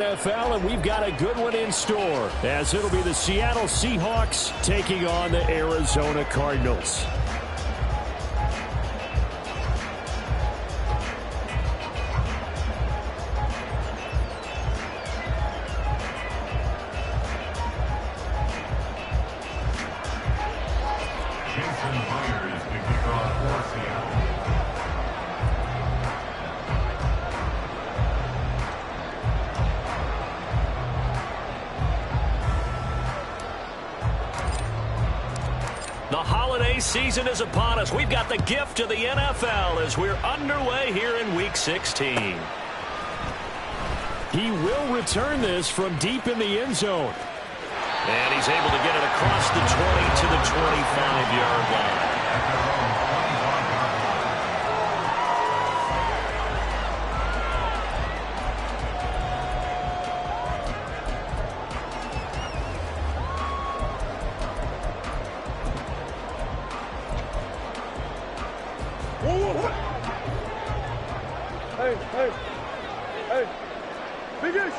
NFL, and we've got a good one in store, as it'll be the Seattle Seahawks taking on the Arizona Cardinals. The holiday season is upon us. We've got the gift of the NFL as we're underway here in Week 16. He will return this from deep in the end zone. And he's able to get it across the 20 to the 25-yard line.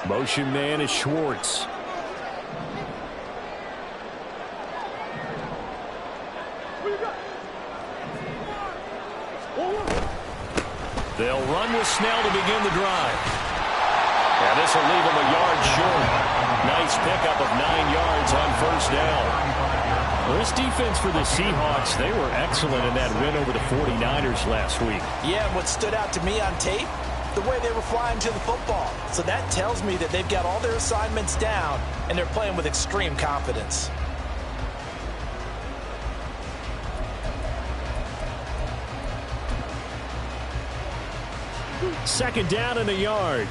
Motion man is Schwartz. They'll run with Snell to begin the drive. And this will leave him a yard short. Nice pickup of 9 yards on first down. Well, this defense for the Seahawks, they were excellent in that win over the 49ers last week. Yeah, and what stood out to me on tape, the way they were flying to the football. So that tells me that they've got all their assignments down, and they're playing with extreme confidence. Second down in the yard.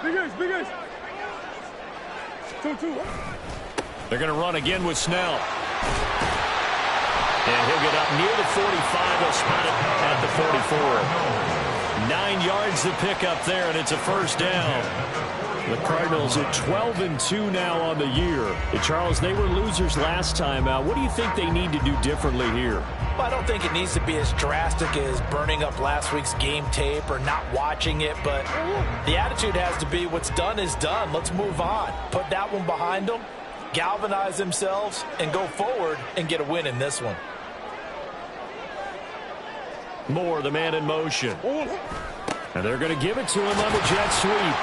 Big guys. 2-2. They're going to run again with Snell. And he'll get up near the 45. They'll spot it at the 44. 9 yards to pick up there, and it's a first down. The Cardinals at 12-2 now on the year. And Charles, they were losers last time out. What do you think they need to do differently here? Well, I don't think it needs to be as drastic as burning up last week's game tape or not watching it, but the attitude has to be what's done is done. Let's move on. Put that one behind them, galvanize themselves, and go forward and get a win in this one. Moore, the man in motion. And they're going to give it to him on the jet sweep.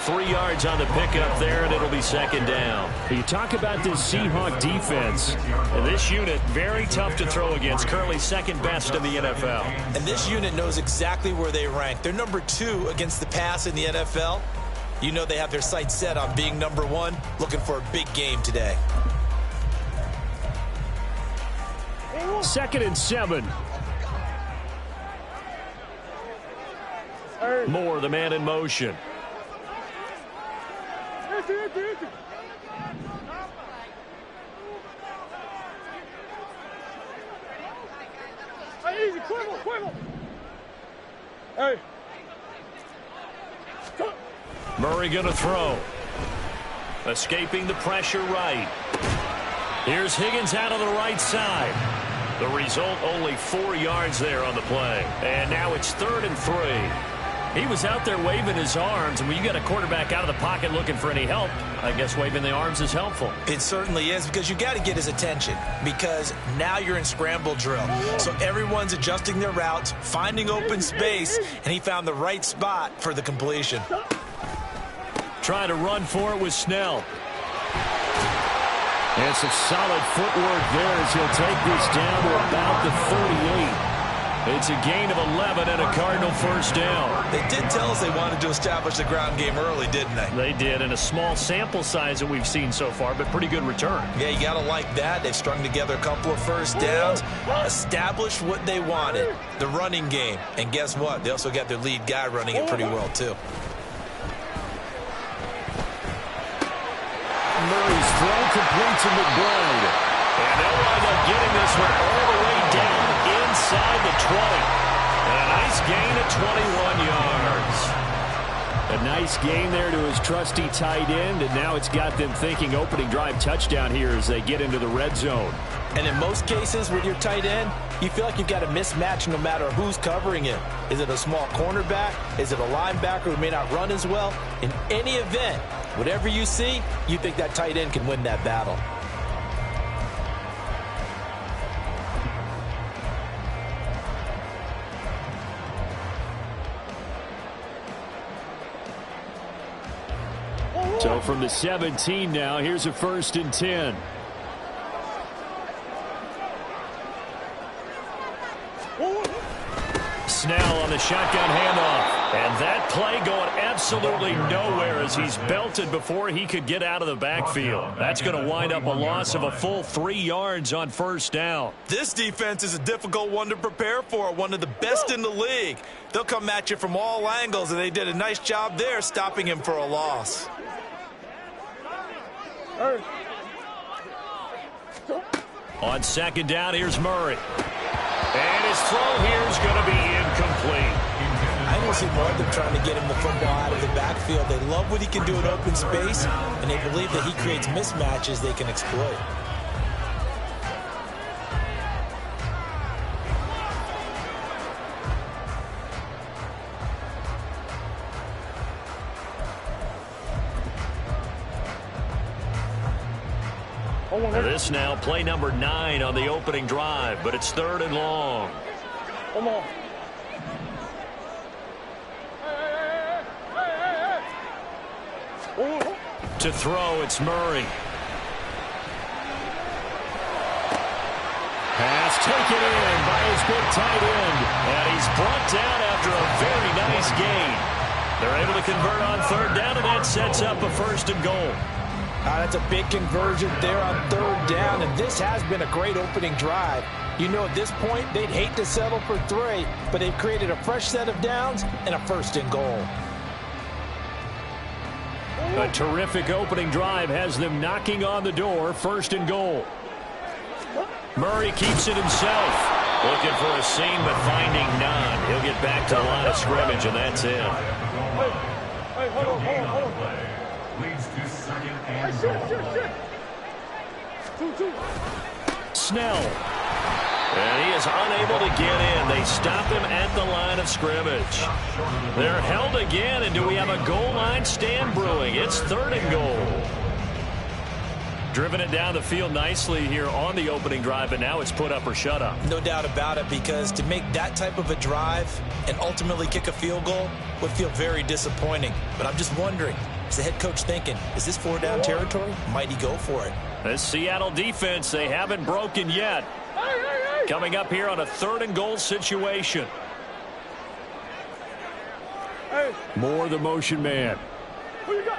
3 yards on the pickup there, and it'll be second down. You talk about this Seahawk defense. And this unit, very tough to throw against. Currently second best in the NFL. And this unit knows exactly where they rank. They're number 2 against the pass in the NFL. You know they have their sights set on being number 1, looking for a big game today. 2nd and 7. Moore, the man in motion. Hey. Murray going to throw. Escaping the pressure right. Here's Higgins out on the right side. The result, only 4 yards there on the play. And now it's 3rd and 3. He was out there waving his arms, and when you got a quarterback out of the pocket looking for any help, I guess waving the arms is helpful. It certainly is, because you got to get his attention, because now you're in scramble drill. So everyone's adjusting their routes, finding open space, and he found the right spot for the completion. Trying to run for it with Snell. And some solid footwork there as he'll take this down to about the 38. It's a gain of 11 and a Cardinal first down. They did tell us they wanted to establish the ground game early, didn't they? They did, and a small sample size that we've seen so far, but pretty good return. Yeah, you got to like that. They've strung together a couple of first downs, established what they wanted, the running game. And guess what? They also got their lead guy running it pretty well, too. Murray's throw complete to McBride. And they'll wind up getting this one all the way down inside the 20. And a nice gain of 21 yards. A nice gain there to his trusty tight end, and now it's got them thinking opening drive touchdown here as they get into the red zone. And in most cases with your tight end, you feel like you've got a mismatch no matter who's covering him. Is it a small cornerback? Is it a linebacker who may not run as well? In any event, whatever you see, you think that tight end can win that battle. So from the 17 now, here's a 1st and 10. Snell on the shotgun handoff. And that play going absolutely nowhere as he's belted before he could get out of the backfield. That's going to wind up a loss of a full 3 yards on 1st down. This defense is a difficult one to prepare for, one of the best in the league. They'll come at you from all angles, and they did a nice job there stopping him for a loss. On 2nd down, here's Murray. And his throw here is going to be incomplete. I don't see more of them trying to get him the football out of the backfield. They love what he can do in open space, and they believe that he creates mismatches they can exploit. This now play number 9 on the opening drive, but it's 3rd and long. Come on. To throw, it's Murray. Pass taken in by his big tight end. And he's brought down after a very nice gain. They're able to convert on 3rd down, and that sets up a 1st and goal. That's a big conversion there on 3rd down, and this has been a great opening drive. You know, at this point, they'd hate to settle for 3, but they've created a fresh set of downs and a 1st and goal. A terrific opening drive has them knocking on the door. 1st and goal. Murray keeps it himself. Looking for a seam, but finding none. He'll get back to the line of scrimmage, and that's it. Hey, hold on. Snell. And he is unable to get in. They stop him at the line of scrimmage. They're held again, and do we have a goal line stand brewing? It's 3rd and goal. Driven it down the field nicely here on the opening drive, and now it's put up or shut up. No doubt about it, because to make that type of a drive and ultimately kick a field goal would feel very disappointing. But I'm just wondering, is the head coach thinking, is this 4-down territory? Might he go for it? This Seattle defense, they haven't broken yet. Coming up here on a 3rd and goal situation. More the motion man. Who you got?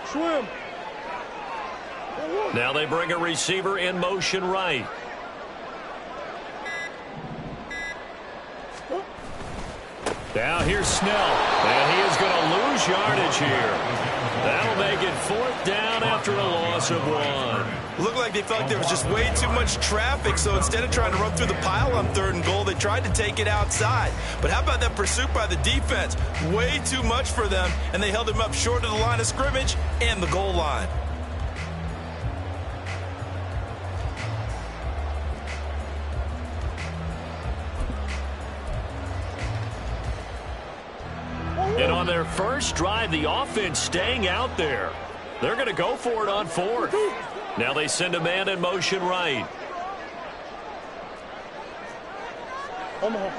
Swim. Now they bring a receiver in motion right. Now here's Snell, and he is going to lose yardage here. That'll make it 4th down after a loss of 1. Looked like they felt like there was just way too much traffic, so instead of trying to run through the pile on 3rd and goal, they tried to take it outside. But how about that pursuit by the defense? Way too much for them, and they held him up short of the line of scrimmage and the goal line. And on their first drive, the offense staying out there. They're going to go for it on 4th. Now they send a man in motion right. Omaha.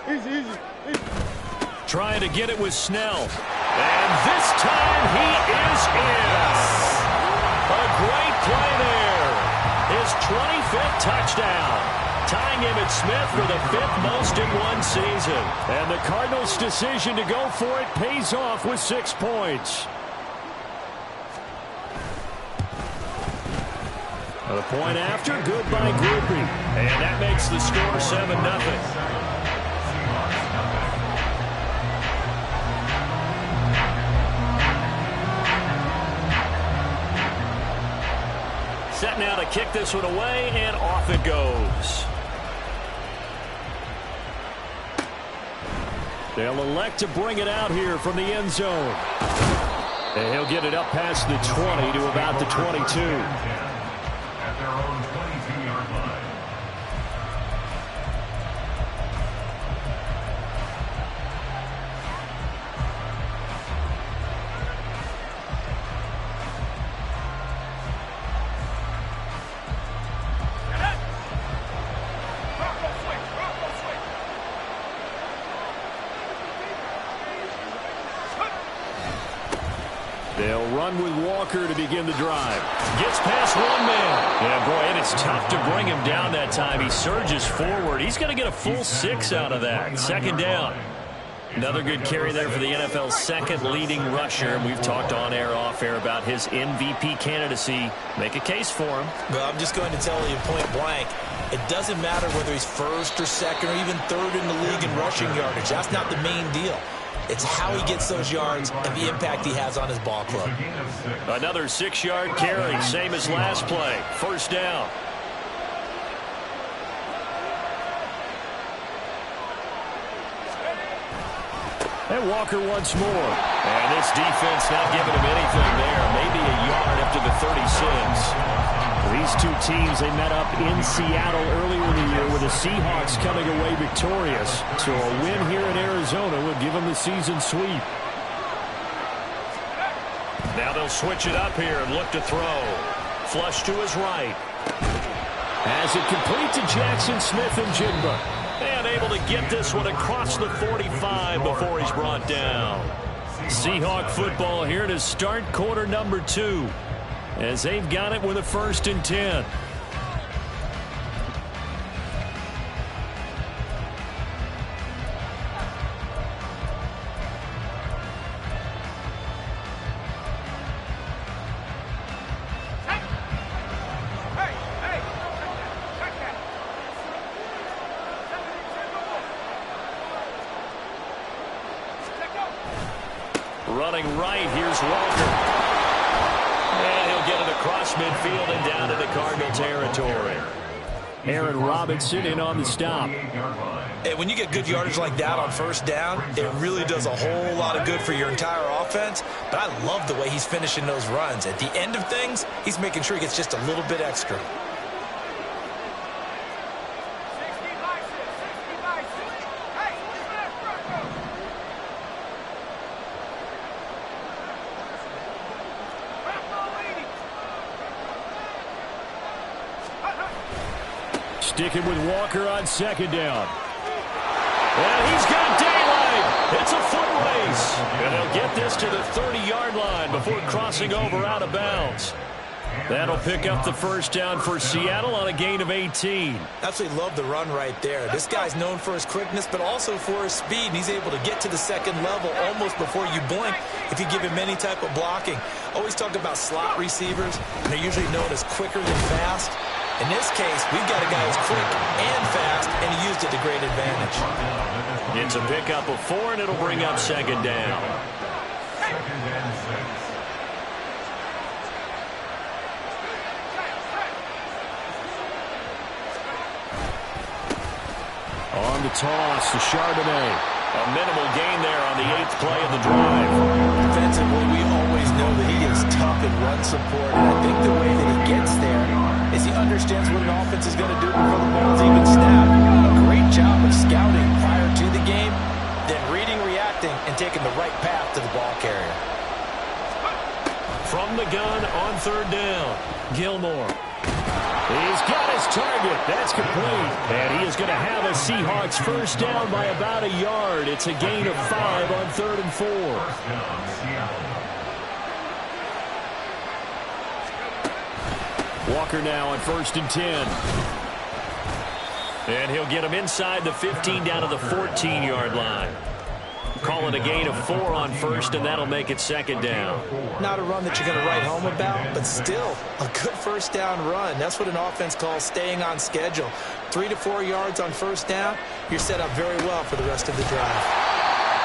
Easy. Trying to get it with Snell. And this time he is in. A great play there. His 25th touchdown. Tying Emmitt Smith for the 5th most in one season. And the Cardinals' decision to go for it pays off with 6 points. The point after, good by Groupie. And that makes the score 7-0. Set now to kick this one away, and off it goes. They'll elect to bring it out here from the end zone. And he'll get it up past the 20 to about the 22. They'll run with Walker to begin the drive. Gets past one man. Yeah, boy, and it's tough to bring him down that time. He surges forward. He's going to get a full 6 out of that. Second down. Another good carry there for the NFL's second leading rusher. And we've talked on air, off air about his MVP candidacy. Make a case for him. Well, I'm just going to tell you point blank. It doesn't matter whether he's first or second or even third in the league in rushing yardage. That's not the main deal. It's how he gets those yards and the impact he has on his ball club. Another 6-yard carry, same as last play. First down. And Walker once more. And this defense not giving him anything there. Maybe a yard up to the 36. These two teams, they met up in Seattle earlier in the year with the Seahawks coming away victorious. So a win here in Arizona would give them the season sweep. Now they'll switch it up here and look to throw. Flush to his right. As it complete to Jackson Smith and Jigba. And able to get this one across the 45 before he's brought down. Seahawk football here to start quarter number 2. As they've got it with a 1st and 10. Running right, here's Walker. And he'll get it across midfield and down into Cardinal territory. Aaron Robinson in on the stop. Hey, when you get good yardage like that on first down, it really does a whole lot of good for your entire offense. But I love the way he's finishing those runs. At the end of things, he's making sure he gets just a little bit extra. Sticking with Walker on second down. And he's got daylight. It's a foot race. And they'll get this to the 30-yard line before crossing over out of bounds. That'll pick up the first down for Seattle on a gain of 18. Absolutely love the run right there. This guy's known for his quickness, but also for his speed. And he's able to get to the second level almost before you blink if you give him any type of blocking. Always talk about slot receivers, and they're usually known as quicker than fast. In this case, we've got a guy who's quick and fast, and he used it to great advantage. It's a pickup of 4, and it'll bring up second down. On the toss to Charbonnet. A minimal gain there on the 8th play of the drive. Defensively, we always know that he is tough in run support, and I think the way that he gets there is he understands what an offense is going to do before the ball's even snapped. A great job of scouting prior to the game, then reading, reacting, and taking the right path to the ball carrier. From the gun on third down, Gilmore. He's got his target. That's complete. And he is going to have a Seahawks first down by about a yard. It's a gain of 5 on 3rd and 4. Walker now on 1st and 10. And he'll get him inside the 15 down to the 14-yard line. Call it a gain of 4 on first, and that'll make it second down. Not a run that you're going to write home about, but still a good first down run. That's what an offense calls staying on schedule. 3 to 4 yards on first down, you're set up very well for the rest of the drive.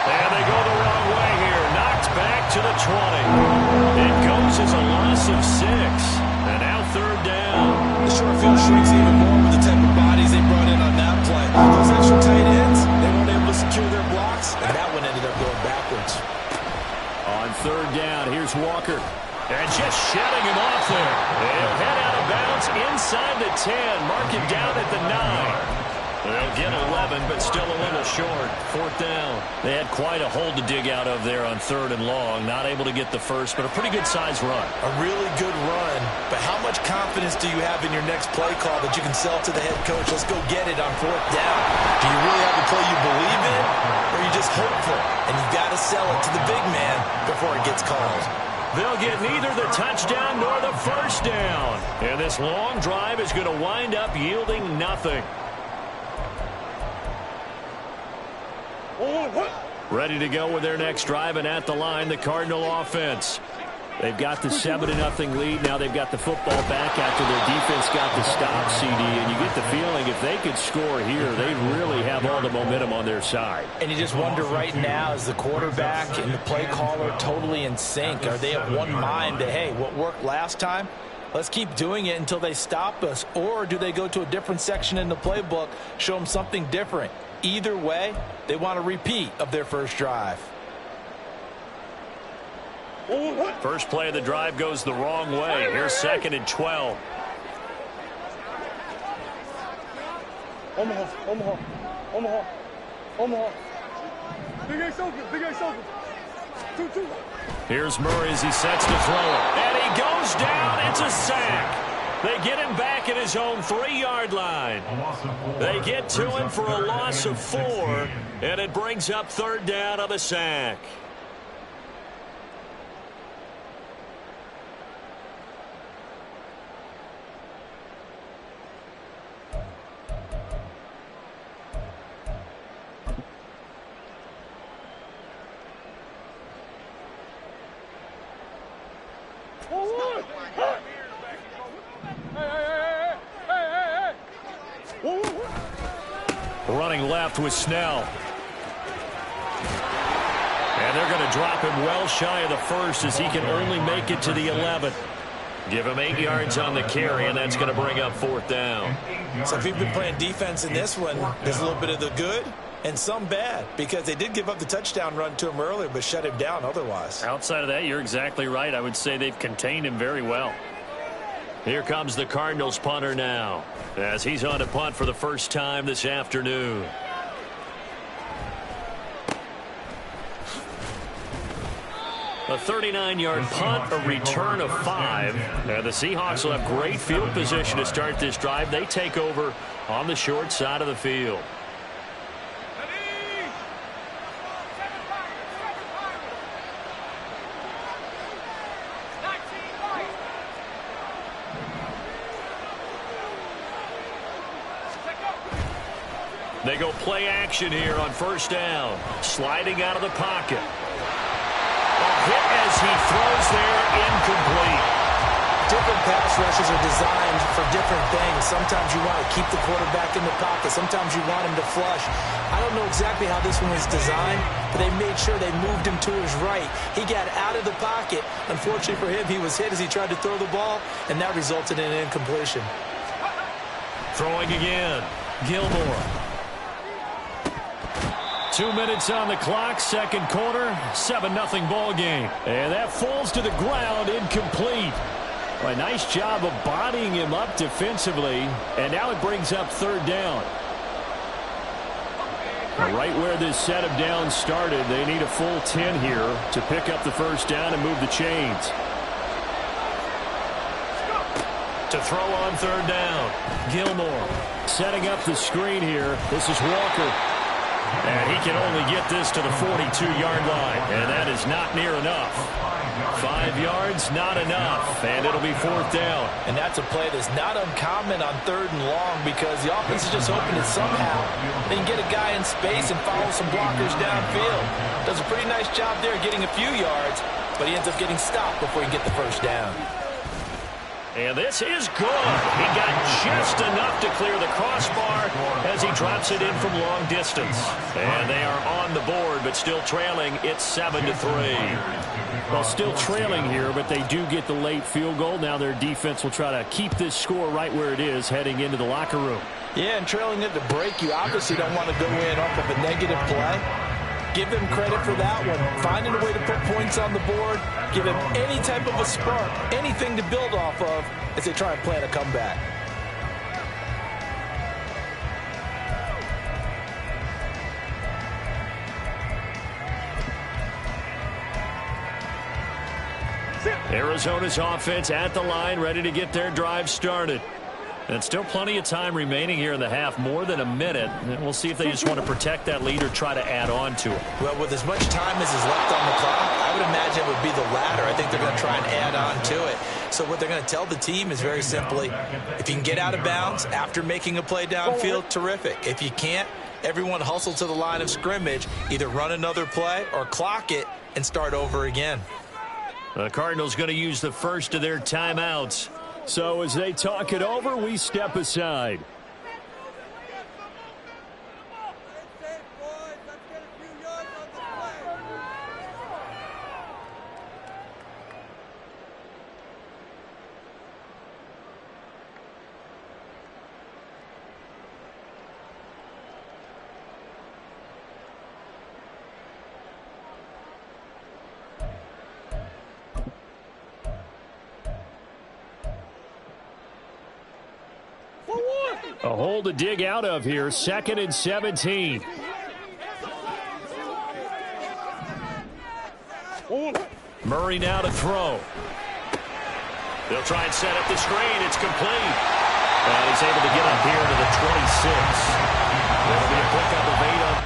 And they go the wrong way here. Knocked back to the 20. It goes as a loss of 6. And now third down. The short field shrinks even more with the type of bodies they brought in on that play. Those extra tight ends, they weren't able to secure their blocks, and that one ended up going backwards. On third down. Here's Walker. And just shedding him off there. He'll head out of bounds inside the 10. Mark it down at the 9. They'll get 11, but still a little short. Fourth down. They had quite a hole to dig out of there on third and long. Not able to get the first, but a pretty good-sized run. A really good run, but how much confidence do you have in your next play call that you can sell to the head coach? Let's go get it on fourth down. Do you really have a play you believe in, or are you just hopeful? And you've got to sell it to the big man before it gets called. They'll get neither the touchdown nor the first down. And this long drive is going to wind up yielding nothing. Ready to go with their next drive, and at the line, the Cardinal offense. They've got the 7-0 lead. Now they've got the football back after their defense got the stop, CD. And you get the feeling if they could score here, they really have all the momentum on their side. And you just wonder right now, is the quarterback and the play caller totally in sync? Are they of one mind that, hey, what worked last time, let's keep doing it until they stop us? Or do they go to a different section in the playbook, show them something different? Either way, they want a repeat of their first drive. First play of the drive goes the wrong way. Here's 2nd and 12. Omaha. Big A Sophie. 2-2. Here's Murray as he sets to throw it. And he goes down. It's a sack. They get him back at his own 3-yard line. They get to him for a loss of 4, and it brings up third down on the sack. Running left with Snell. And they're going to drop him well shy of the first as he can only make it to the 11. Give him 8 yards on the carry, and that's going to bring up fourth down. So if you've been playing defense in this one, there's a little bit of the good and some bad, because they did give up the touchdown run to him earlier but shut him down otherwise. Outside of that, you're exactly right. I would say they've contained him very well. Here comes the Cardinals punter now, as he's on to punt for the first time this afternoon. A 39-yard punt, a return of 5. And the Seahawks will have great field position to start this drive. They take over on the short side of the field. They go play action here on first down. Sliding out of the pocket. A hit as he throws there, incomplete. Different pass rushes are designed for different things. Sometimes you want to keep the quarterback in the pocket. Sometimes you want him to flush. I don't know exactly how this one was designed, but they made sure they moved him to his right. He got out of the pocket. Unfortunately for him, he was hit as he tried to throw the ball, and that resulted in an incompletion. Throwing again. Gilmore. 2 minutes on the clock, second quarter, 7-0 ball game. And that falls to the ground, incomplete. A nice job of bodying him up defensively, and now it brings up third down. Right where this set of downs started, they need a full 10 here to pick up the first down and move the chains. To throw on third down, Gilmore setting up the screen here. This is Walker. And he can only get this to the 42-yard line, and that is not near enough. 5 yards, not enough, and it'll be fourth down. And that's a play that's not uncommon on third and long, because the offense is just hoping that somehow they can get a guy in space and follow some blockers downfield. Does a pretty nice job there getting a few yards, but he ends up getting stopped before he can get the first down. And this is good. He got just enough to clear the crossbar as he drops it in from long distance. And they are on the board, but still trailing. It's 7-3. Well, still trailing here, but they do get the late field goal. Now their defense will try to keep this score right where it is heading into the locker room. Yeah, and trailing at the break, you obviously don't want to go in off of a negative play. Give them credit for that one. Finding a way to put points on the board, give them any type of a spark, anything to build off of as they try and plan a comeback. Arizona's offense at the line, ready to get their drive started. And still plenty of time remaining here in the half, more than a minute. And we'll see if they just want to protect that lead or try to add on to it. Well, with as much time as is left on the clock, I would imagine it would be the latter. I think they're going to try and add on to it. So what they're going to tell the team is very simply, if you can get out of bounds after making a play downfield, terrific. If you can't, everyone hustle to the line of scrimmage, either run another play or clock it and start over again. The Cardinals going to use the first of their timeouts. So as they talk it over, we step aside. A hole to dig out of here, 2nd and 17. Murray now to throw. They'll try and set up the screen. It's complete. And he's able to get up here to the 26. That'll be a pickup of 8 on.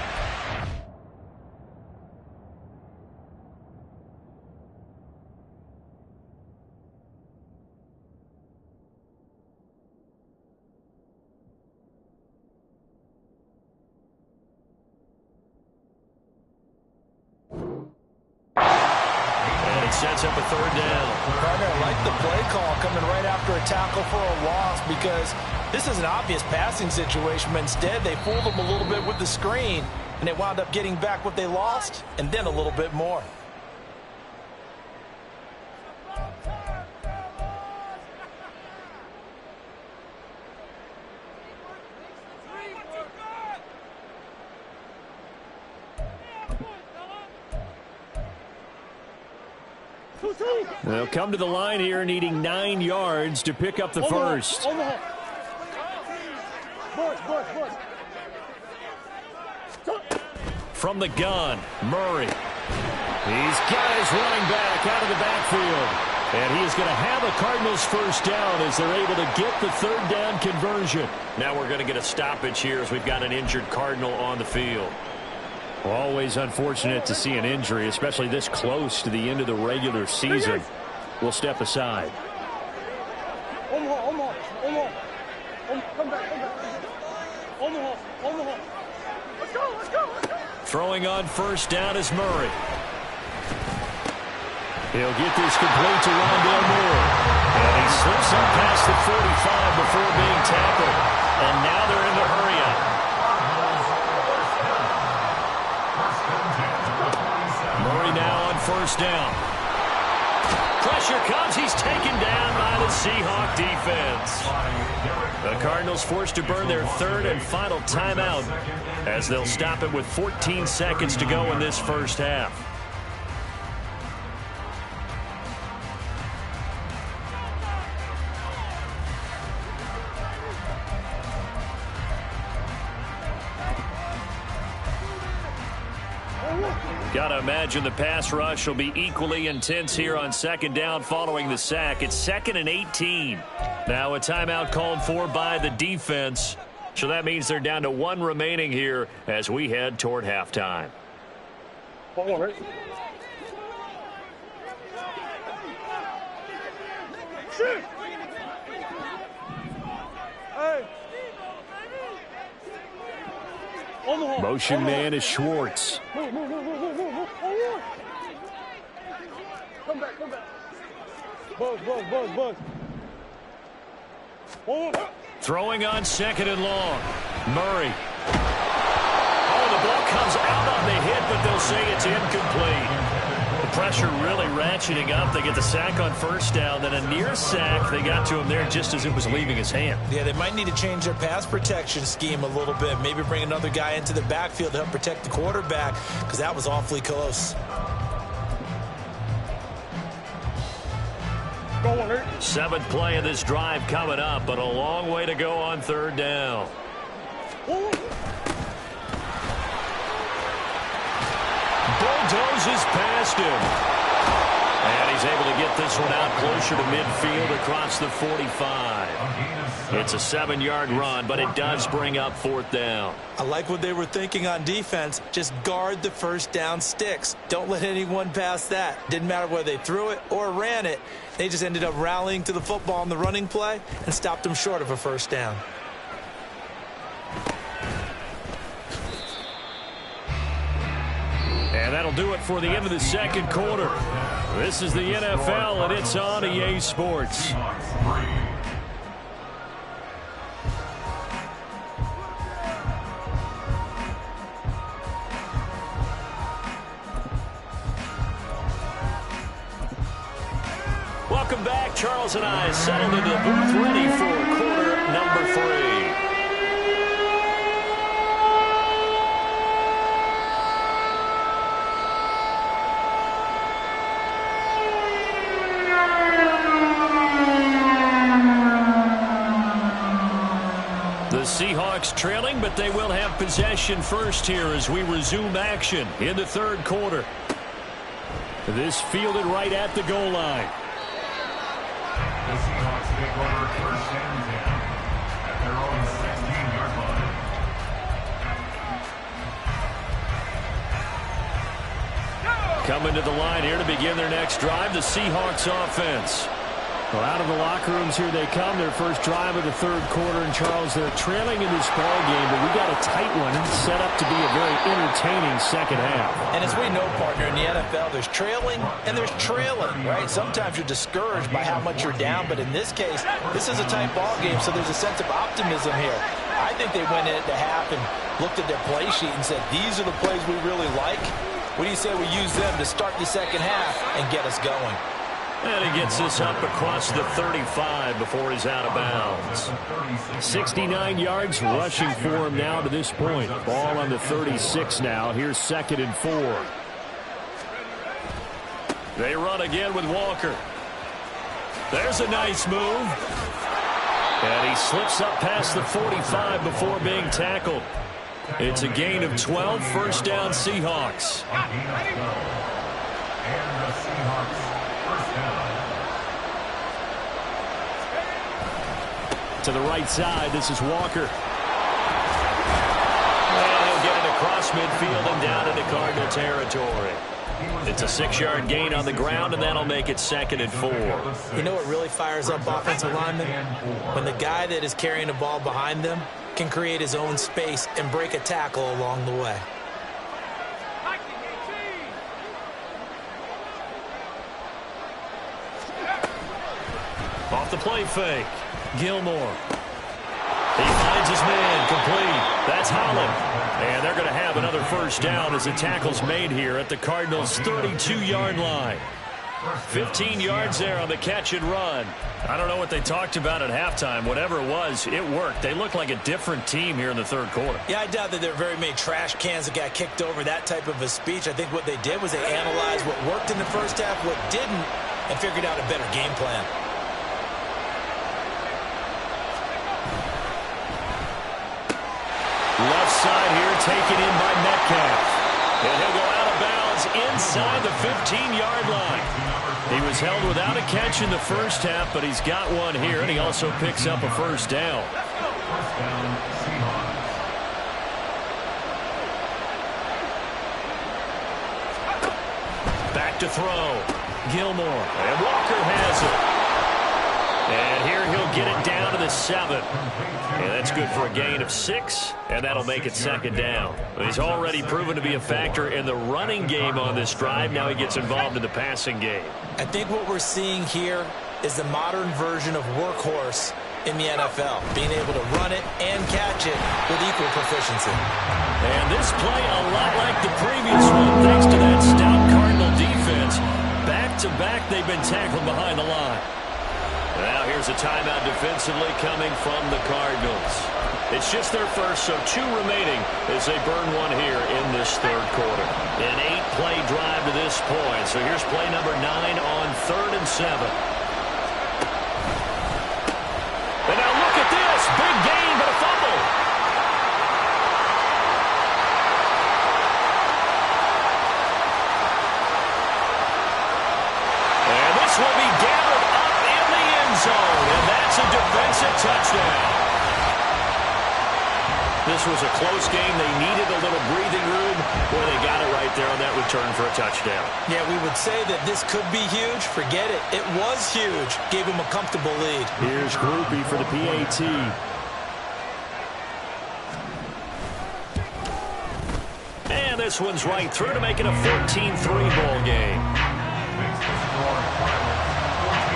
Sets up a 3rd down. Partner, I like the play call coming right after a tackle for a loss because this is an obvious passing situation, but instead they fooled them a little bit with the screen, and they wound up getting back what they lost and then a little bit more. They'll come to the line here needing 9 yards to pick up the first. From the gun, Murray. He's got his running back out of the backfield. And he is going to have a Cardinals first down as they're able to get the 3rd down conversion. Now we're going to get a stoppage here as we've got an injured Cardinal on the field. Always unfortunate to see an injury, especially this close to the end of the regular season. We'll step aside. Come back. Let's go. Throwing on first down is Murray. He'll get this complete to Rondale Moore. And he slips up past the 45 before being tackled. And now they're in the hurry-up. Now on first down. Pressure comes. He's taken down by the Seahawk defense. The Cardinals forced to burn their 3rd and final timeout as they'll stop it with 14 seconds to go in this first half. Got to imagine the pass rush will be equally intense here on 2nd down following the sack. It's 2nd and 18. Now a timeout called for by the defense. So that means they're down to 1 remaining here as we head toward halftime. Motion man is Schwartz. Come back. Buzz. Throwing on 2nd and long. Murray. Oh, the ball comes out on the hit, but they'll say it's incomplete. pressure really ratcheting up. They get the sack on first down, then a near sack. They got to him there just as it was leaving his hand. Yeah, they might need to change their pass protection scheme a little bit. Maybe bring another guy into the backfield to help protect the quarterback, because that was awfully close. Seventh play of this drive coming up, but a long way to go on third down. Bulldozes past him. And he's able to get this one out closer to midfield across the 45. It's a 7-yard run, but it does bring up fourth down. I like what they were thinking on defense. Just guard the first down sticks. Don't let anyone pass that. Didn't matter whether they threw it or ran it. They just ended up rallying to the football on the running play and stopped them short of a first down. And that'll do it for the end of the second quarter. This is the NFL, and it's on EA Sports. Welcome back. Charles and I settled into the booth ready for quarter number 3. Seahawks trailing, but they will have possession first here as we resume action in the third quarter. This fielded right at the goal line. The Seahawks take over first and 10 at their own 16-yard line. Coming to the line here to begin their next drive, the Seahawks offense. Well, out of the locker rooms here they come, their first drive of the third quarter. And, Charles, they're trailing in this ball game, but we got a tight one set up to be a very entertaining second half. And as we know, partner, in the NFL, there's trailing and there's trailing, right? Sometimes you're discouraged by how much you're down, but in this case, this is a tight ball game, so there's a sense of optimism here. I think they went into half and looked at their play sheet and said, these are the plays we really like. What do you say we use them to start the second half and get us going? And he gets this up across the 35 before he's out of bounds. 69 yards rushing for him now to this point. Ball on the 36 now. Here's 2nd and 4. They run again with Walker. There's a nice move. And he slips up past the 45 before being tackled. It's a gain of 12, first down Seahawks. And the Seahawks first down. To the right side, this is Walker. And he'll get it across midfield and down into Cardinal territory. It's a 6-yard gain on the ground, and that'll make it 2nd and 4. You know what really fires up offensive linemen? When the guy that is carrying the ball behind them can create his own space and break a tackle along the way. Off the play fake. Gilmore. He finds his man complete. That's Holland. And they're going to have another first down as the tackle's made here at the Cardinals' 32-yard line. 15 yards there on the catch and run. I don't know what they talked about at halftime. Whatever it was, it worked. They look like a different team here in the third quarter. Yeah, I doubt that there are very many trash cans that got kicked over, that type of a speech. I think what they did was they analyzed what worked in the first half, what didn't, and figured out a better game plan. Left side here taken in by Metcalf. And he'll go out of bounds inside the 15-yard line. He was held without a catch in the first half, but he's got one here, and he also picks up a first down. First down, Seahawks. Back to throw. Gilmore. And Walker has it. And here he'll get it down to the 7. And that's good for a gain of 6, and that'll make it 2nd down. He's already proven to be a factor in the running game on this drive. Now he gets involved in the passing game. I think what we're seeing here is the modern version of workhorse in the NFL, being able to run it and catch it with equal proficiency. And this play a lot like the previous one, thanks to that stout Cardinal defense. and tackled behind the line. Now here's a timeout defensively coming from the Cardinals. It's just their first, so 2 remaining as they burn one here in this third quarter. An 8-play drive to this point. So here's play number 9 on 3rd and 7. And now look at this. Big gain, but a fumble. And this will be gathered up in the end zone. And that's a defensive touchdown. This was a close game. They needed a little breathing room. Boy, they got it right there on that return for a touchdown. Yeah, we would say that this could be huge. Forget it. It was huge. Gave him a comfortable lead. Here's Groupie for the PAT. And this one's right through to make it a 14-3 ball game. Makes the score final 14.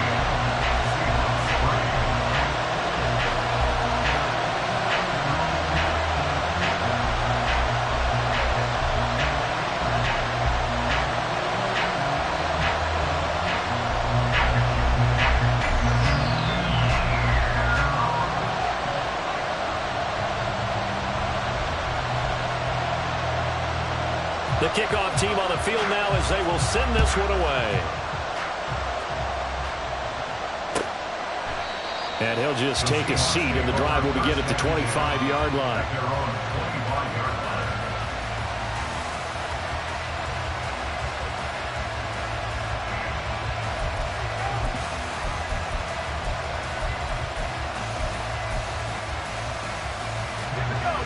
The kickoff team on the field now as they will send this one away. And he'll just take a seat, and the drive will begin at the 25-yard line. Their own 25-yard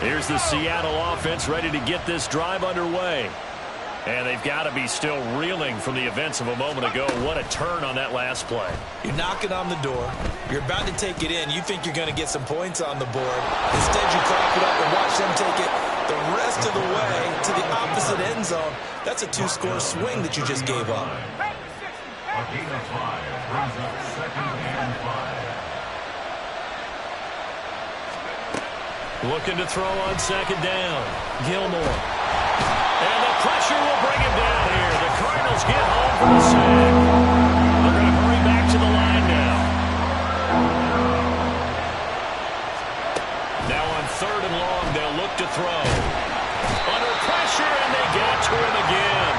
line. Here's the Seattle offense ready to get this drive underway. And they've got to be still reeling from the events of a moment ago. What a turn on that last play. You're knocking on the door. You're about to take it in. You think you're going to get some points on the board. Instead, you clap it up and watch them take it the rest of the way to the opposite end zone. That's a 2-score swing that you just gave up. A gain of 5 brings up 2nd and 5. Looking to throw on 2nd down. Gilmore. And the pressure will bring him down here. The Cardinals get home for the sack. They're going to hurry back to the line now. Now on 3rd and long, they'll look to throw. Under pressure, and they get to him again.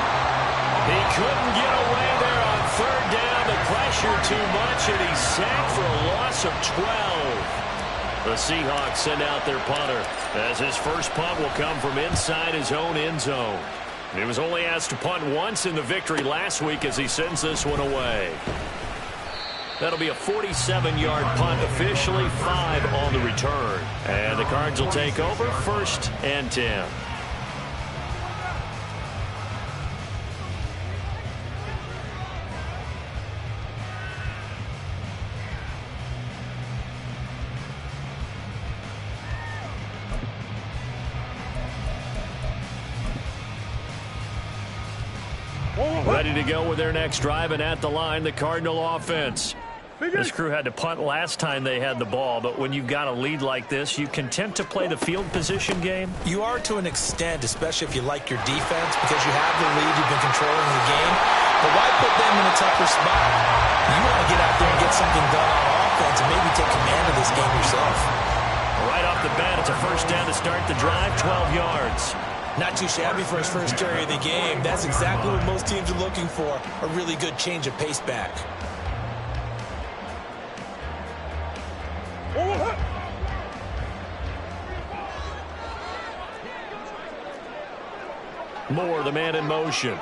He couldn't get away there on 3rd down. The pressure too much, and he's sacked for a loss of 12. The Seahawks send out their punter as his first punt will come from inside his own end zone. He was only asked to punt once in the victory last week as he sends this one away. That'll be a 47-yard punt, officially 5 on the return. And the Cards will take over 1st and 10. Ready to go with their next drive, and at the line, the Cardinal offense. This crew had to punt last time they had the ball, but when you've got a lead like this, you content to play the field position game? You are to an extent, especially if you like your defense, because you have the lead, you've been controlling the game. But why put them in a tougher spot? You want to get out there and get something done on offense and maybe take command of this game yourself. Right off the bat, it's a 1st down to start the drive, 12 yards. Not too shabby for his first carry of the game. That's exactly what most teams are looking for, a really good change of pace back. Moore, the man in motion.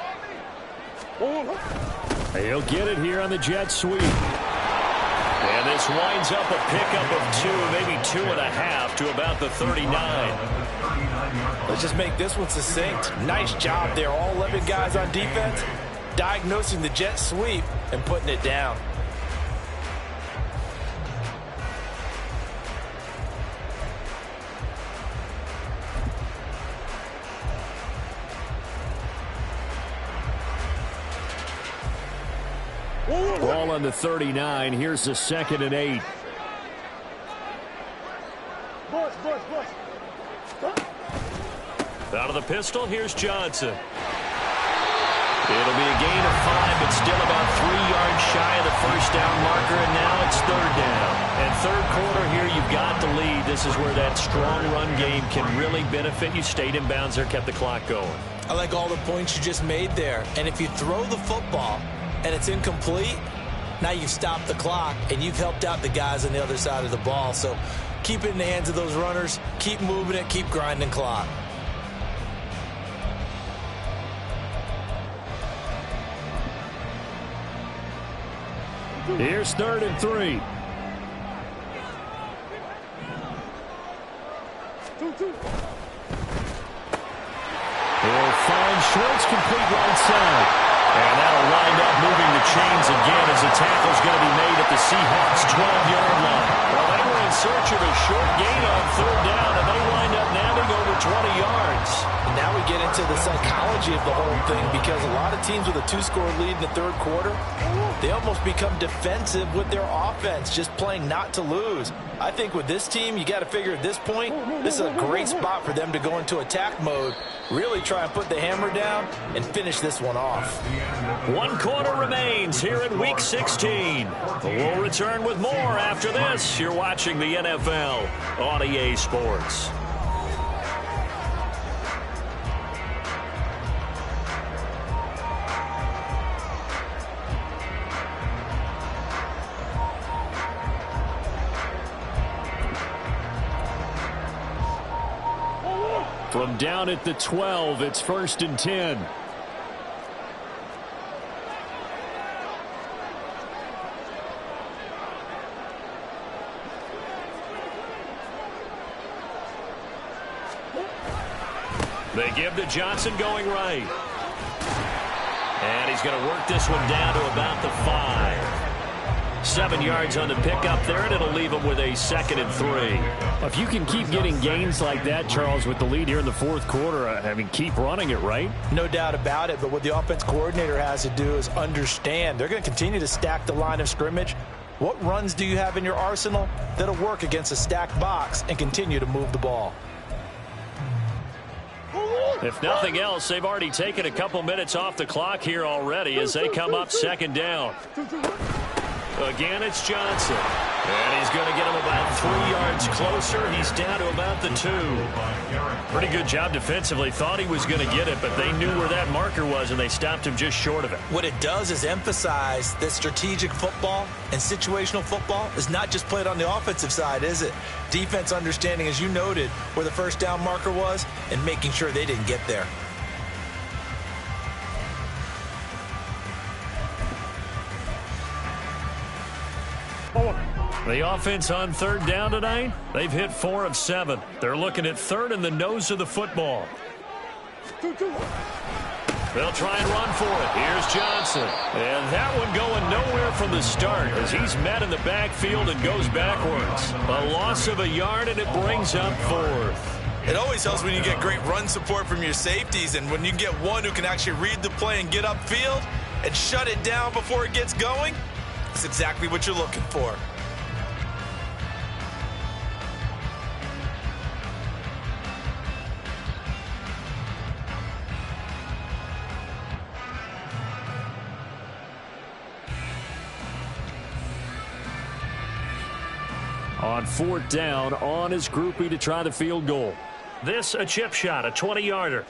He'll get it here on the jet sweep. And this winds up a pickup of 2, maybe 2.5 to about the 39. Let's just make this one succinct. Nice job there. All 11 guys on defense diagnosing the jet sweep and putting it down. Ball on the 39. Here's the 2nd and 8. Out of the pistol, here's Johnson. It'll be a gain of 5, but still about 3 yards shy of the first down marker, and now it's third down. And third quarter here, you've got the lead. This is where that strong run game can really benefit you. Stayed in bounds there, kept the clock going. I like all the points you just made there. And if you throw the football and it's incomplete, now you've stopped the clock and you've helped out the guys on the other side of the ball. So keep it in the hands of those runners. Keep moving it. Keep grinding clock. Here's 3rd and 3. He'll find Schwartz, complete right side. And that'll wind up moving the chains again as the tackle's going to be made at the Seahawks' 12-yard line. Well, they were in search of a short gain on third down, and they wind up nabbing over 20 yards. And now we get into the psychology of the whole thing, because a lot of teams with a 2-score lead in the third quarter, they almost become defensive with their offense, just playing not to lose. I think with this team, you got to figure at this point, this is a great spot for them to go into attack mode, really try and put the hammer down and finish this one off. 1 quarter remains here in Week 16. We'll return with more after this. You're watching the NFL on EA Sports. From down at the 12, it's 1st and 10. They give to Johnson going right. And he's going to work this one down to about the 5. 7 yards on the pickup there, and it'll leave him with a 2nd and 3. If you can keep getting gains like that, Charles, with the lead here in the fourth quarter, I mean, keep running it, right? No doubt about it, but what the offense coordinator has to do is understand they're going to continue to stack the line of scrimmage. What runs do you have in your arsenal that'll work against a stacked box and continue to move the ball? If nothing else, they've already taken a couple minutes off the clock here already as they come up 2nd down. Again, it's Johnson. And he's going to get him about 3 yards closer. He's down to about the 2. Pretty good job defensively. Thought he was going to get it, but they knew where that marker was, and they stopped him just short of it. What it does is emphasize that strategic football and situational football is not just played on the offensive side, is it? Defense understanding, as you noted, where the first down marker was and making sure they didn't get there. The offense on 3rd down tonight, they've hit 4 of 7. They're looking at 3rd in the nose of the football. They'll try and run for it. Here's Johnson. And that one going nowhere from the start as he's met in the backfield and goes backwards. A loss of a yard, and it brings up 4th. It always helps when you get great run support from your safeties, and when you get one who can actually read the play and get upfield and shut it down before it gets going, that's exactly what you're looking for. On 4th down, on his groupie to try the field goal. This a chip shot, a 20-yarder.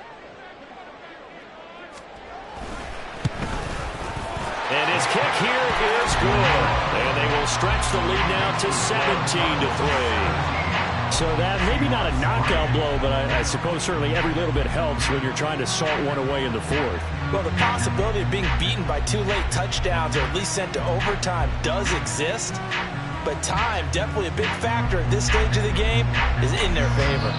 And his kick here is good. And they will stretch the lead now to 17-3. So that maybe not a knockout blow, but I suppose certainly every little bit helps when you're trying to salt one away in the 4th. Well, the possibility of being beaten by 2 late touchdowns or at least sent to overtime does exist. But time, definitely a big factor at this stage of the game, is in their favor.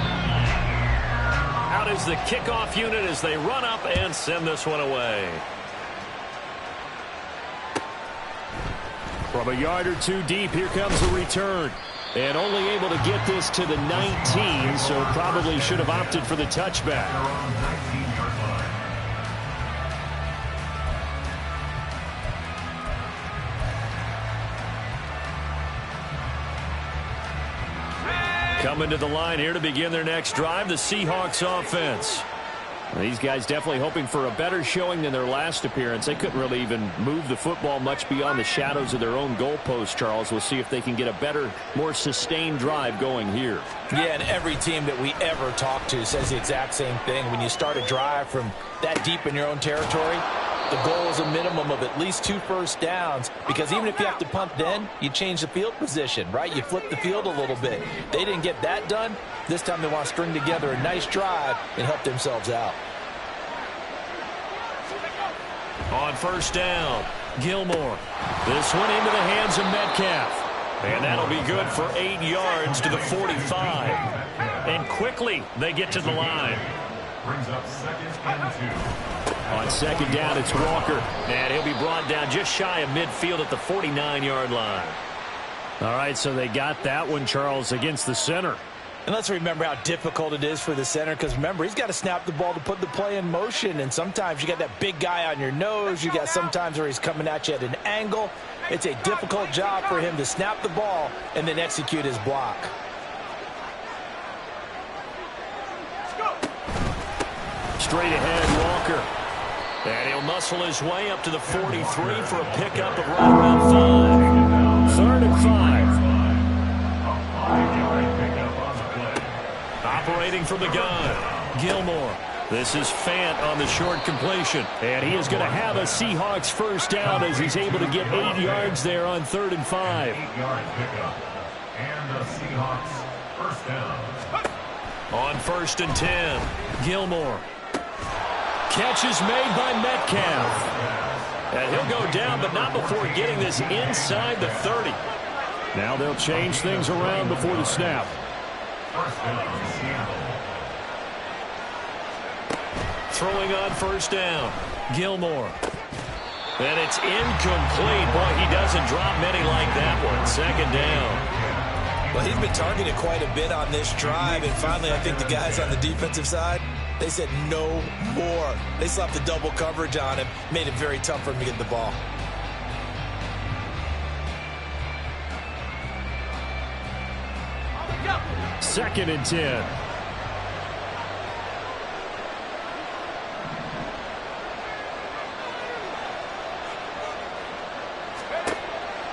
Out is the kickoff unit as they run up and send this one away. From a yard or 2 deep, here comes the return. And only able to get this to the 19, so probably should have opted for the touchback. Coming to the line here to begin their next drive, the Seahawks offense. These guys definitely hoping for a better showing than their last appearance. They couldn't really even move the football much beyond the shadows of their own goalpost, Charles. We'll see if they can get a better, more sustained drive going here. Yeah, and every team that we ever talk to says the exact same thing. When you start a drive from that deep in your own territory, the goal is a minimum of at least 2 first downs, because even if you have to punt then, you change the field position, right? You flip the field a little bit. They didn't get that done. This time they want to string together a nice drive and help themselves out. On first down, Gilmore. This one into the hands of Metcalf. And that'll be good for 8 yards to the 45. And quickly they get to the line. Brings up 2nd and 2. On second down, it's Walker. And he'll be brought down just shy of midfield at the 49-yard line. All right, so they got that one, Charles, against the center. And let's remember how difficult it is for the center, because remember, he's got to snap the ball to put the play in motion, and sometimes you got that big guy on your nose. You got sometimes where he's coming at you at an angle. It's a difficult job for him to snap the ball and then execute his block. Straight ahead, Walker. And he'll muscle his way up to the 43 for a pickup of right about 5. 3rd and 5. Operating from the gun, Gilmore. This is Fant on the short completion. And he is going to have a Seahawks first down as he's able to get 8 yards there on 3rd and 5. 8-yard pickup. And the Seahawks first down. On 1st and 10, Gilmore. Catch is made by Metcalf. And he'll go down, but not before getting this inside the 30. Now they'll change things around before the snap. First down, Seattle. Throwing on first down, Gilmore. And it's incomplete. Boy, he doesn't drop many like that one. 2nd down. Well, he's been targeted quite a bit on this drive, and finally I think the guys on the defensive side, they said no more. They slapped the double coverage on him, made it very tough for him to get the ball. Second and 10.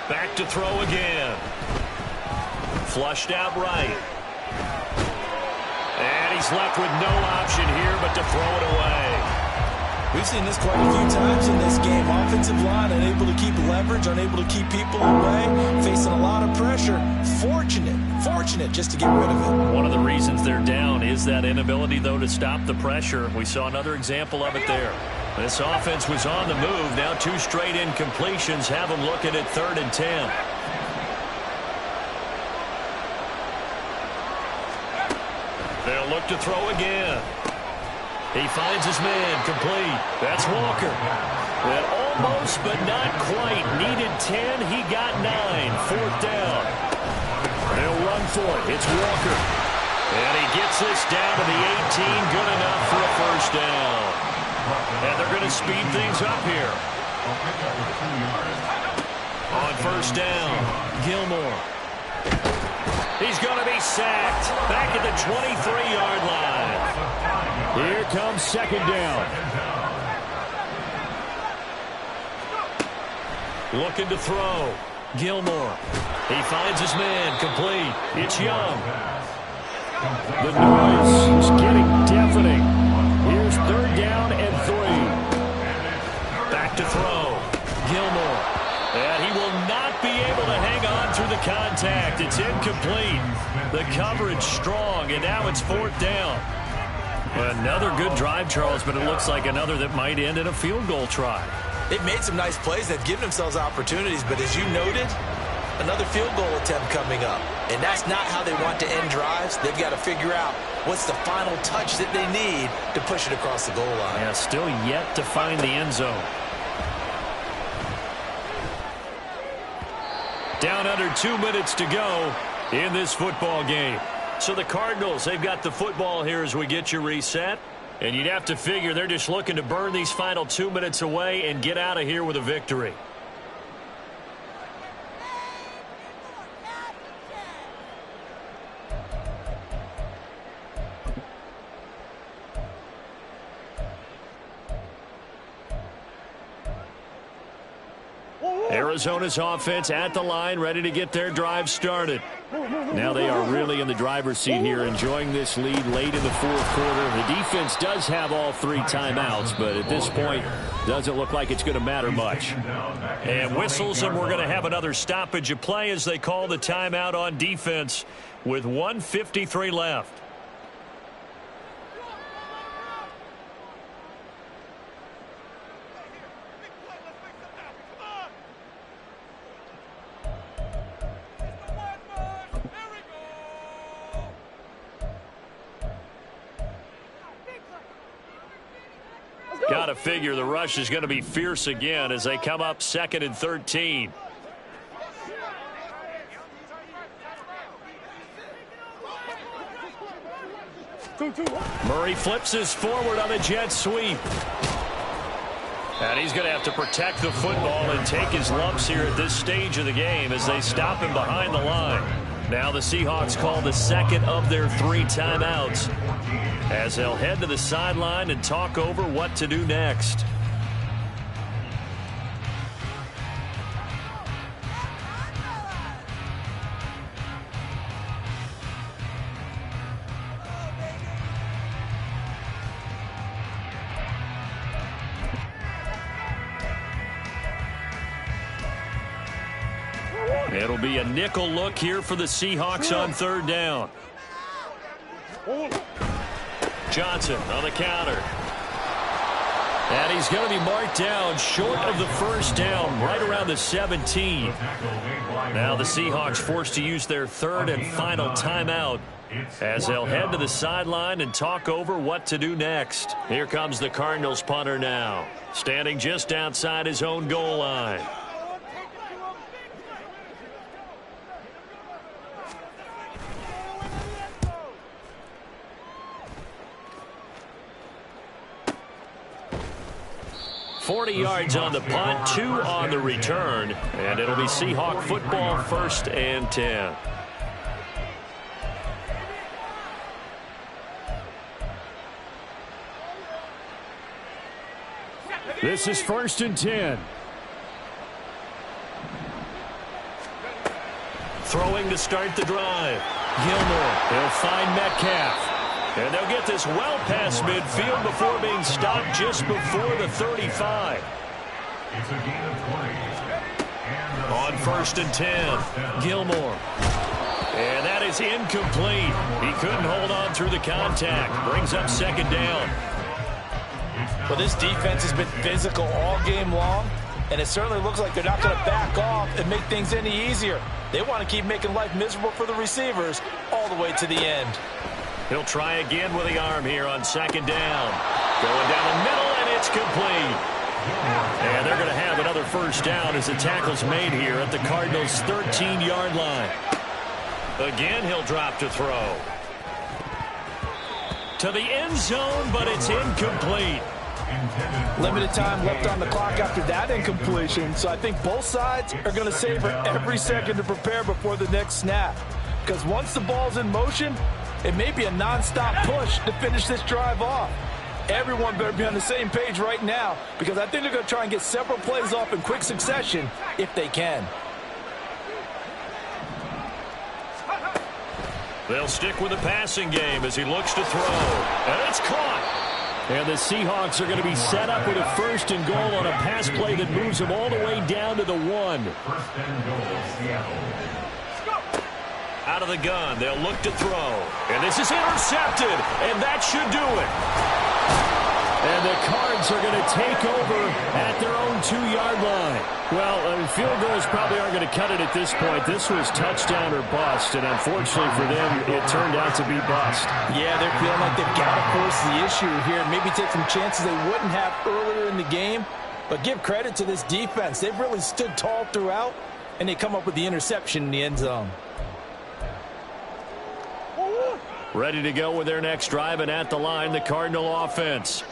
Back to throw again. Flushed out right. And he's left with no option here but to throw it away. We've seen this quite a few times in this game. Offensive line unable to keep leverage, unable to keep people away, facing a lot of pressure. Fortunate just to get rid of it. One of the reasons they're down is that inability, though, to stop the pressure. We saw another example of it there. This offense was on the move. Now 2 straight incompletions have them looking at 3rd and 10. They'll look to throw again. He finds his man, complete. That's Walker. And almost, but not quite. Needed 10, he got 9. 4th down. They'll run for it. It's Walker. And he gets this down to the 18. Good enough for a first down. And they're going to speed things up here. On first down, Gilmore. He's going to be sacked. Back at the 23-yard line. Here comes 2nd down. Looking to throw. Gilmore. He finds his man, complete. It's Young. The noise is getting deafening. Here's 3rd down and 3. Back to throw. Gilmore. And he will not be able to hang on through the contact. It's incomplete. The coverage strong, and now it's 4th down. Another good drive, Charles, but it looks like another that might end in a field goal try. They've made some nice plays. They've given themselves opportunities, but as you noted, another field goal attempt coming up. And that's not how they want to end drives. They've got to figure out what's the final touch that they need to push it across the goal line. Yeah, still yet to find the end zone. Down under 2 minutes to go in this football game. So the Cardinals, they've got the football here as we get you reset. And you'd have to figure they're just looking to burn these final 2 minutes away and get out of here with a victory. Arizona's offense at the line, ready to get their drive started. Now they are really in the driver's seat here, enjoying this lead late in the fourth quarter. The defense does have all 3 timeouts, but at this point, doesn't look like it's going to matter much. And whistles, and we're going to have another stoppage of play as they call the timeout on defense with 1:53 left. Got to figure the rush is going to be fierce again as they come up 2nd and 13. Murray flips this forward on a jet sweep. And he's going to have to protect the football and take his lumps here at this stage of the game as they stop him behind the line. Now the Seahawks call the 2nd of their 3 timeouts as they'll head to the sideline and talk over what to do next. It'll be a nickel look here for the Seahawks on 3rd down. Johnson on the counter. And he's going to be marked down short of the 1st down, right around the 17. Now the Seahawks forced to use their 3rd and final timeout as they'll head to the sideline and talk over what to do next. Here comes the Cardinals punter now, standing just outside his own goal line. $40 yards on the punt, 2 on the return, and it'll be Seahawk football 1st and 10. This is 1st and 10. Throwing to start the drive. Gilmore, he'll find Metcalf. And they'll get this well past midfield before being stopped just before the 35. It's a gain of 20. On 1st and 10, Gilmore. And that is incomplete. He couldn't hold on through the contact. Brings up 2nd down. Well, this defense has been physical all game long, and it certainly looks like they're not going to back off and make things any easier. They want to keep making life miserable for the receivers all the way to the end. He'll try again with the arm here on 2nd down. Going down the middle, and it's complete. And they're going to have another 1st down as the tackle's made here at the Cardinals' 13-yard line. Again, he'll drop to throw. To the end zone, but it's incomplete. Limited time left on the clock after that incompletion, so I think both sides are going to savor every second to prepare before the next snap. Because once the ball's in motion, it may be a non-stop push to finish this drive off. Everyone better be on the same page right now because I think they're going to try and get several plays off in quick succession if they can. They'll stick with the passing game as he looks to throw. And it's caught. And the Seahawks are going to be set up with a 1st and goal on a pass play that moves them all the way down to the 1. 1st and goal, Seattle. Out of the gun, they'll look to throw. And this is intercepted, and that should do it. And the Cards are going to take over at their own 2-yard line. Well, field goals probably aren't going to cut it at this point. This was touchdown or bust, and unfortunately for them, it turned out to be bust. Yeah, they're feeling like they've got to force the issue here, maybe take some chances they wouldn't have earlier in the game. But give credit to this defense. They've really stood tall throughout, and they come up with the interception in the end zone. Ready to go with their next drive, and at the line, the Cardinal offense.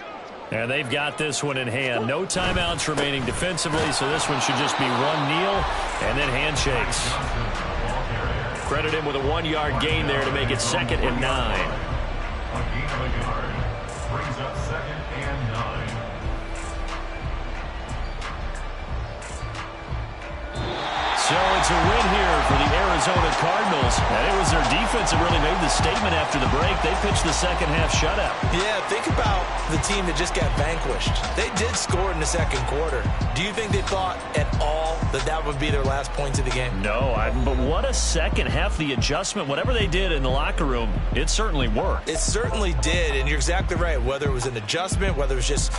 And they've got this one in hand. No timeouts remaining defensively, so this one should just be one kneel and then handshakes. Credit him with a 1-yard gain there to make it 2nd and 9. A gain of a yard brings up 2nd and 9. a win here for the Arizona Cardinals. And it was their defense that really made the statement after the break. They pitched the second half shutout. Yeah, think about the team that just got vanquished. They did score in the second quarter. Do you think they thought at all that that would be their last points of the game? No, but what a second half. The adjustment, whatever they did in the locker room, it certainly worked. It certainly did, and you're exactly right. Whether it was an adjustment, whether it was just